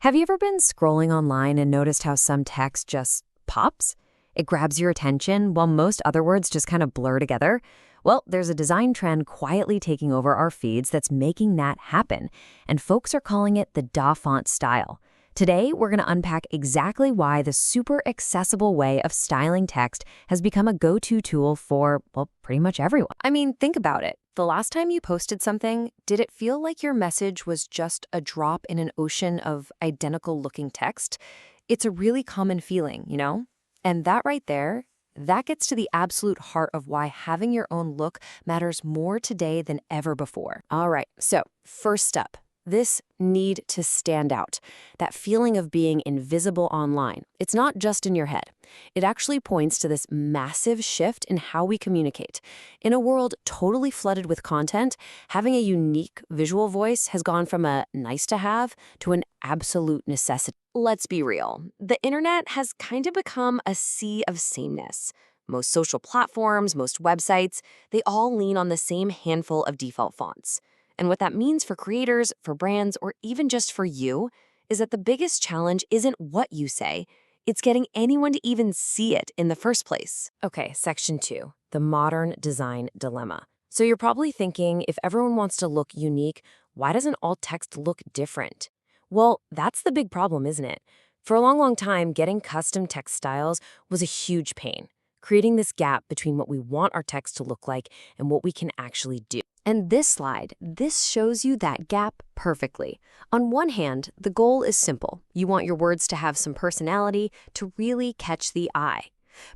Have you ever been scrolling online and noticed how some text just pops? It grabs your attention while most other words just kind of blur together? Well, there's a design trend quietly taking over our feeds that's making that happen, and folks are calling it the DaFont style. Today, we're going to unpack exactly why the super accessible way of styling text has become a go-to tool for, well, pretty much everyone. I mean, think about it. The last time you posted something, did it feel like your message was just a drop in an ocean of identical-looking text? It's a really common feeling, you know? And that right there, that gets to the absolute heart of why having your own look matters more today than ever before. All right, so first up, this need to stand out, that feeling of being invisible online. It's not just in your head. It actually points to this massive shift in how we communicate. In a world totally flooded with content, having a unique visual voice has gone from a nice to have to an absolute necessity. Let's be real. The internet has kind of become a sea of sameness. Most social platforms, most websites, they all lean on the same handful of default fonts. And what that means for creators, for brands, or even just for you is that the biggest challenge isn't what you say, it's getting anyone to even see it in the first place. Okay, section 2, the modern design dilemma. So you're probably thinking, if everyone wants to look unique, why doesn't all text look different? Well, that's the big problem, isn't it? For a long time, getting custom text styles was a huge pain, creating this gap between what we want our text to look like and what we can actually do. And this slide, this shows you that gap perfectly. On one hand, the goal is simple. You want your words to have some personality, to really catch the eye.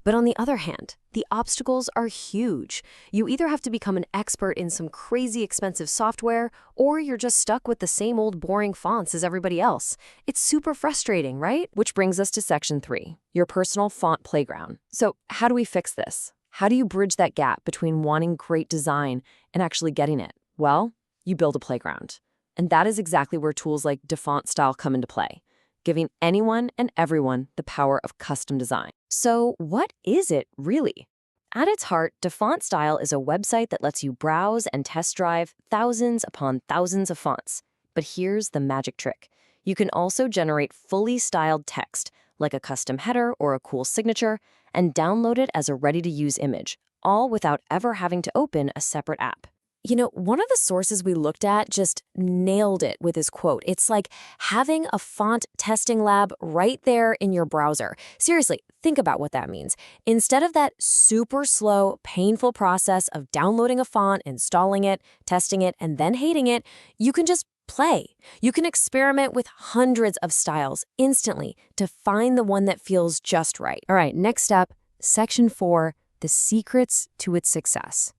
But on the other hand, the obstacles are huge. You either have to become an expert in some crazy expensive software, or you're just stuck with the same old boring fonts as everybody else. It's super frustrating, right? Which brings us to section 3, your personal font playground. So how do we fix this? How do you bridge that gap between wanting great design and actually getting it? Well, you build a playground. And that is exactly where tools like DaFont Style come into play, giving anyone and everyone the power of custom design. So what is it really? At its heart, DaFont Style is a website that lets you browse and test drive thousands upon thousands of fonts. But here's the magic trick. You can also generate fully styled text, like a custom header or a cool signature, and download it as a ready-to-use image, all without ever having to open a separate app. You know, one of the sources we looked at just nailed it with his quote. It's like having a font testing lab right there in your browser. Seriously, think about what that means. Instead of that super slow, painful process of downloading a font, installing it, testing it, and then hating it, you can just play. You can experiment with hundreds of styles instantly to find the one that feels just right. All right, next up, section 4, the secrets to its success.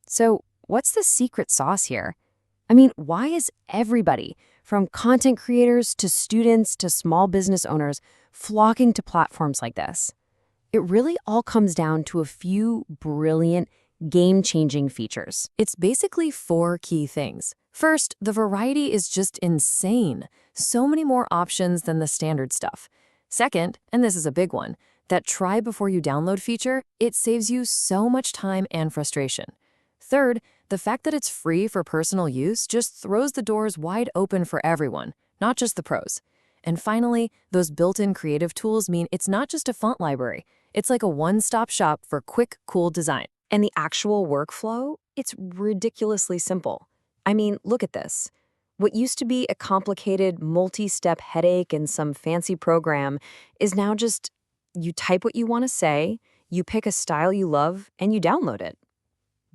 So, what's the secret sauce here? I mean, why is everybody, from content creators to students to small business owners, flocking to platforms like this? It really all comes down to a few brilliant, game-changing features. It's basically 4 key things. First, the variety is just insane. So many more options than the standard stuff. Second, and this is a big one, that try before you download feature, it saves you so much time and frustration. Third, the fact that it's free for personal use just throws the doors wide open for everyone, not just the pros. And finally, those built-in creative tools mean it's not just a font library. It's like a one-stop shop for quick, cool design. And the actual workflow, it's ridiculously simple. I mean, look at this. What used to be a complicated multi-step headache in some fancy program is now just you type what you want to say, you pick a style you love, and you download it.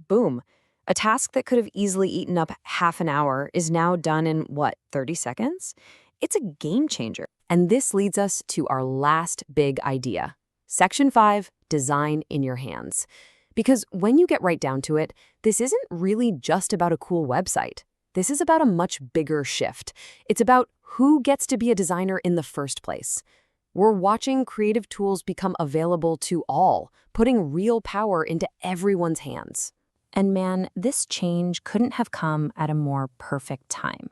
Boom. A task that could have easily eaten up half an hour is now done in, 30 seconds? It's a game changer. And this leads us to our last big idea. Section 5, design in your hands. Because when you get right down to it, this isn't really just about a cool website. This is about a much bigger shift. It's about who gets to be a designer in the first place. We're watching creative tools become available to all, putting real power into everyone's hands. And man, this change couldn't have come at a more perfect time.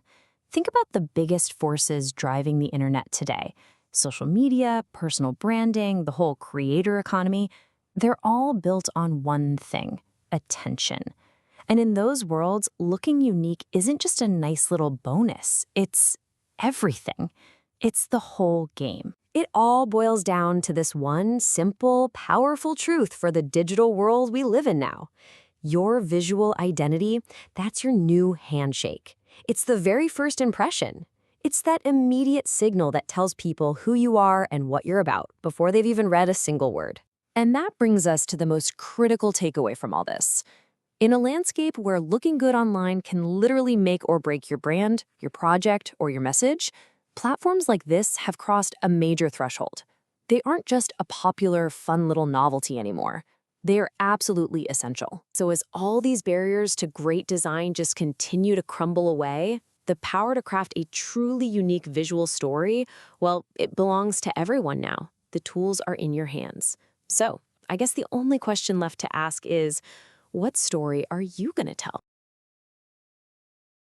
Think about the biggest forces driving the internet today. Social media, personal branding, the whole creator economy. They're all built on one thing, attention. And in those worlds, looking unique isn't just a nice little bonus. It's everything. It's the whole game. It all boils down to this one simple, powerful truth for the digital world we live in now. Your visual identity, that's your new handshake. It's the very first impression. It's that immediate signal that tells people who you are and what you're about before they've even read a single word. And that brings us to the most critical takeaway from all this. In a landscape where looking good online can literally make or break your brand, your project, or your message, platforms like this have crossed a major threshold. They aren't just a popular, fun little novelty anymore. They are absolutely essential. So as all these barriers to great design just continue to crumble away, the power to craft a truly unique visual story, well, it belongs to everyone now. The tools are in your hands. So I guess the only question left to ask is, what story are you going to tell?